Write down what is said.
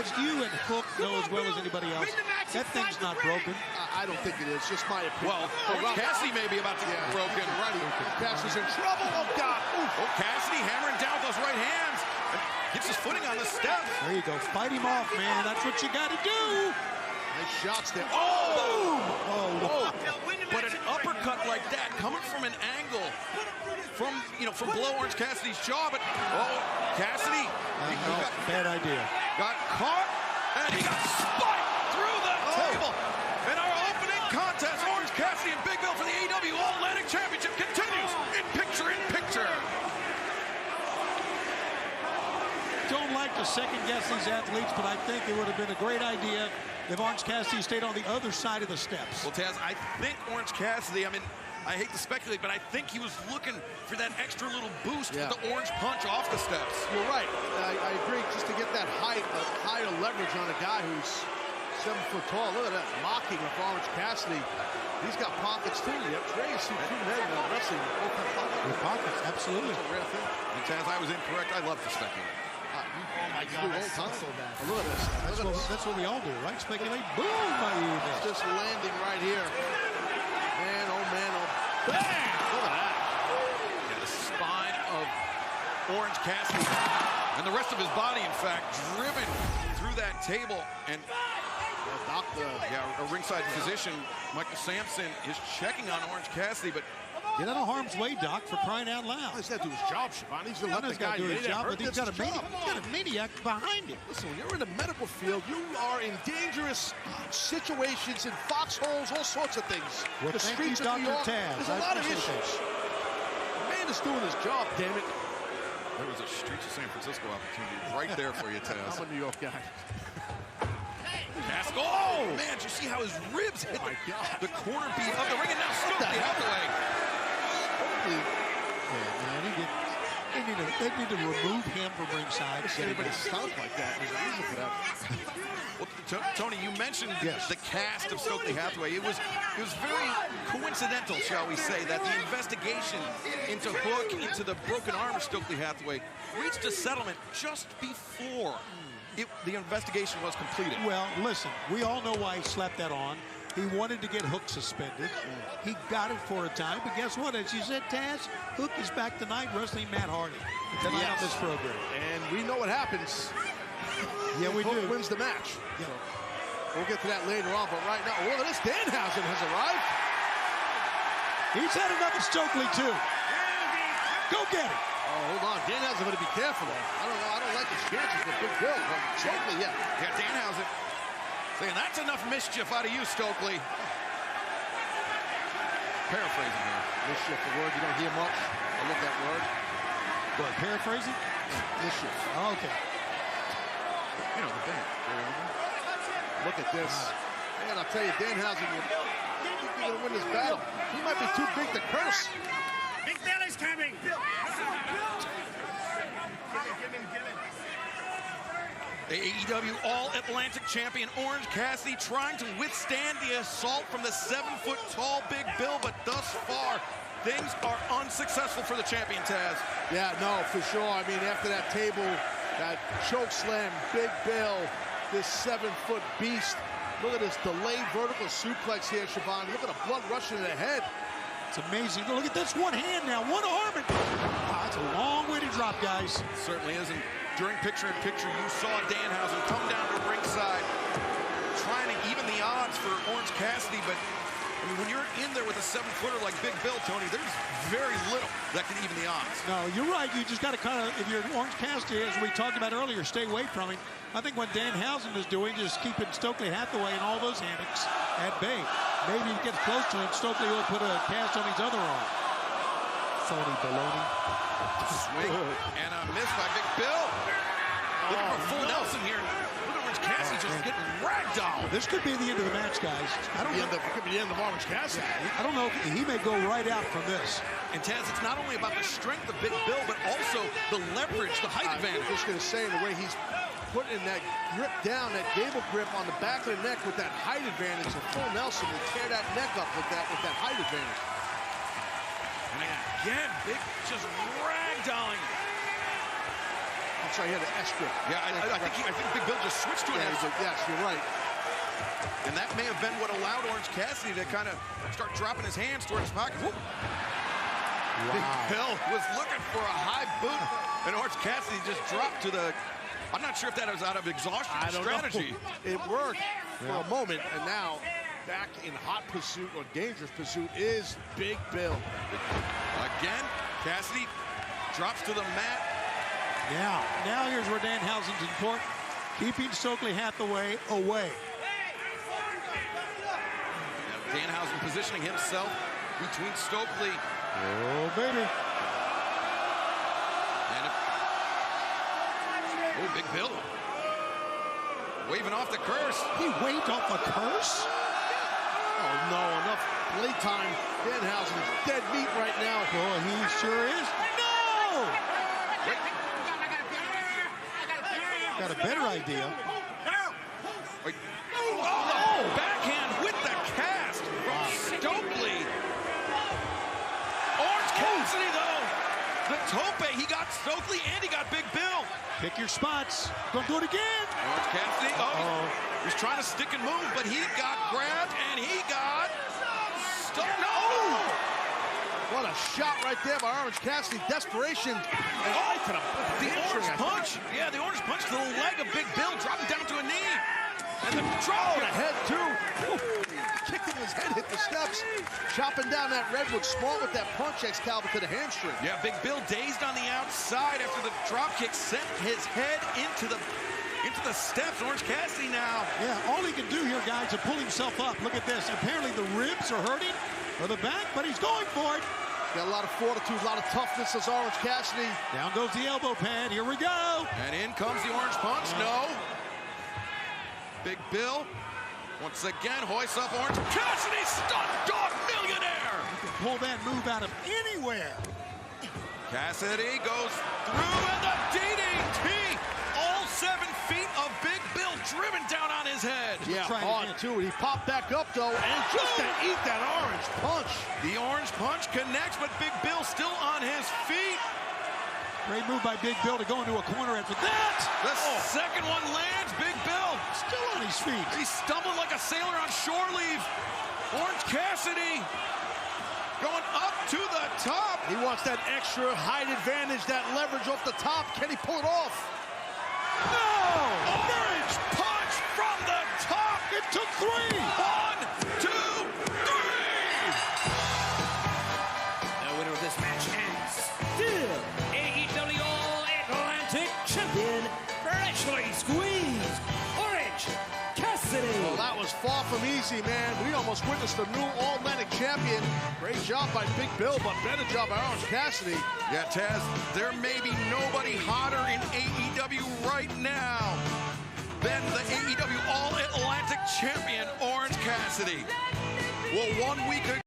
as you and Hook know as well as anybody else, that thing's not broken. I don't think it is. Just my opinion. Well, Cassidy may be about to get broken. Right. Cassidy's in trouble. Oh, God. Oof. Oh, Cassidy hammering down with those right hands. Gets his footing on the steps. There you go. Fight him off, man. That's what you got to do. Nice shots there. Oh! Oh, But an uppercut like that coming from an angle from below Orange Cassidy's jaw. But Cassidy bad idea. got caught and he got spiked through the table. And our opening contest, Orange Cassidy and Big Bill for the AEW All-Atlantic Championship continues in picture-in-picture. Don't like to second-guess these athletes, but I think it would have been a great idea if Orange Cassidy stayed on the other side of the steps. Well, Taz, I think Orange Cassidy, I hate to speculate, but I think he was looking for that extra little boost with the orange punch off the steps. You're right. I agree. Just to get that higher leverage on a guy who's 7 foot tall. Look at that mocking of Orange Cassidy. He's got pockets too. Yep. Rare to see two men wrestling both have pockets. With pockets, absolutely. It's a rare thing. And Taz, I was incorrect. I love to speculate. Oh my God, that's so bad. Look at this. That's what we all do, right? Speculate. Boom! It's just landing right here. Man, oh man, oh. Bang! Look at that. Yeah, the spine of Orange Cassidy and the rest of his body, in fact, driven through that table. And a ringside physician, Michael Sampson, is checking on Orange Cassidy, but get out of harm's way, Doc, for crying out loud. He's got to do his job, Siobhan. He's going to let the guy do his job, but he's got a maniac behind him. Listen, when you're in the medical field, you are in dangerous situations, in foxholes, all sorts of things. Well, the streets of New York, there's a lot of issues. The man is doing his job, damn it. There was a Streets of San Francisco opportunity right there for you, Taz. I'm a New York guy. Castiel, oh man, did you see how his ribs hit the corner beam of the ring, and now Stokely Hathaway. They need to remove him from ringside. Anybody stomp like that? There's a reason for that. Well, Tony, you mentioned the cast of Stokely Hathaway. It was very coincidental, shall we say, that the investigation into Hook, into the broken arm of Stokely Hathaway, reached a settlement just before the investigation was completed. Well, listen, we all know why he slapped that on. He wanted to get Hook suspended. He got it for a time, but guess what? As you said, Taz, Hook is back tonight wrestling Matt Hardy tonight on this program. And we know what happens. Yeah, we Hook do. wins the match. Yeah. So we'll get to that later on, but right now, look at this. Danhausen has arrived. He's had enough of Stokely, too. Go get it. Oh, hold on. Danhausen better be careful, though. I don't know. I don't like his chances with Big Bill, but Stokely, yeah. Yeah, Danhausen saying that's enough mischief out of you, Stokely. Paraphrasing here. Mischief, the word you don't hear much. I love that word. What, paraphrasing? Mischief. Oh, okay. You know the thing. Look at this. Man, I'll tell you, Danhausen, he's going to win this battle. He might be too big to curse. Big Bill is coming. The AEW All-Atlantic Champion Orange Cassidy trying to withstand the assault from the 7-foot-tall Big Bill, but thus far, things are unsuccessful for the champion, Taz. Yeah, no, for sure. I mean, after that table, that choke slam, Big Bill, this 7-foot beast. Look at this delayed vertical suplex here, Siobhan. Look at the blood rushing to the head. It's amazing. Look at this, one hand now, one arm. That's a long way to drop, guys. It certainly is. And during picture-in-picture, you saw Danhausen come down to ringside trying to even the odds for Orange Cassidy, but I mean, when you're in there with a 7-footer like Big Bill, Tony, there's very little that can even the odds. No, you're right. You just got to kind of, if you're Orange Cassidy, as we talked about earlier, stay away from him. I think what Danhausen is doing is keeping Stokely Hathaway and all those hammocks at bay. Maybe he gets close to him, Stokely will put a cast on his other arm. Phony baloney. Swing and a miss by Big Bill. Looking for a full Nelson here. Look at Orange Cassidy just getting ragdolled. This could be the end of the match, guys. I don't know. It could be the end of Orange Cassidy. I don't know if he may go right out from this. And Taz, it's not only about the strength of Big Bill, but also the leverage, the height advantage. I'm just going to say, the way he's putting that grip down, that gable grip on the back of the neck with that height advantage, the full Nelson will tear that neck up with that height advantage. And again, Big just ragdolling I'm sorry, he had an S grip. Yeah, I think Big Bill just switched to an S. Yes, you're right. And that may have been what allowed Orange Cassidy to kind of start dropping his hands towards his pocket. Whoop. Wow. Big Bill was looking for a high boot, and Orange Cassidy just dropped to the... I'm not sure if that was out of exhaustion or strategy. It worked for a moment, and now back in hot pursuit or dangerous pursuit is Big Bill. Again, Cassidy drops to the mat. Yeah, now here's where Danhausen's important. Keeping Stokely Hathaway away. Danhausen positioning himself between Stokely. Oh, baby. Oh, Big Bill. Waving off the curse. He waved off a curse? Oh, no, enough playtime. Danhausen is dead meat right now. Boy, he sure is. No! Got a better idea. Wait. Oh, backhand with the cast from Stokely. Orange Cassidy, though. The tope, he got Stokely and he got Big Bill. Pick your spots. Don't do it again. Orange Cassidy, he's trying to stick and move, but he got grabbed and he got stuck. No! What a shot right there by Orange Cassidy. Desperation. And right to the orange punch. Yeah, the orange punch to the leg of Big Bill, dropping down to a knee. And the drop the head, too. Kicked him in his head, hit the steps. Chopping down that redwood. Smart with that punch, Excalibur, to the hamstring. Yeah, Big Bill dazed on the outside after the drop kick sent his head into the steps. Orange Cassidy now. Yeah, all he can do here, guys, is pull himself up. Look at this. Apparently the ribs are hurting, or the back, but he's going for it. Got a lot of fortitude, a lot of toughness as Orange Cassidy. Down goes the elbow pad. Here we go. And in comes the orange punch. No. Big Bill, once again, hoists up Orange Cassidy, stunt dog millionaire. You can pull that move out of anywhere. Cassidy goes through, and the DDT. All 7 feet of Big Bill driven down on his head. Yeah, hard too. He popped back up, though, and just to eat that orange punch. The orange punch connects, but Big Bill still on his feet. Great move by Big Bill to go into a corner after that. The second one lands. Big Bill still on his feet. He's stumbling like a sailor on shore leave. Orange Cassidy going up to the top. He wants that extra height advantage, that leverage off the top. Can he pull it off? No! Orange punch from the top. It took 3. 1, 2, 3. The winner of this match and still AEW All-Atlantic Champion, freshly squeezed Orange Cassidy. Well, that was far from easy, man. We almost witnessed a new All-Atlantic champion. Great job by Big Bill, but better job by Orange Cassidy. Yeah, Taz, there may be nobody hotter in AEW right now than the AEW All-Atlantic Champion, Orange Cassidy. Well, 1 week ago,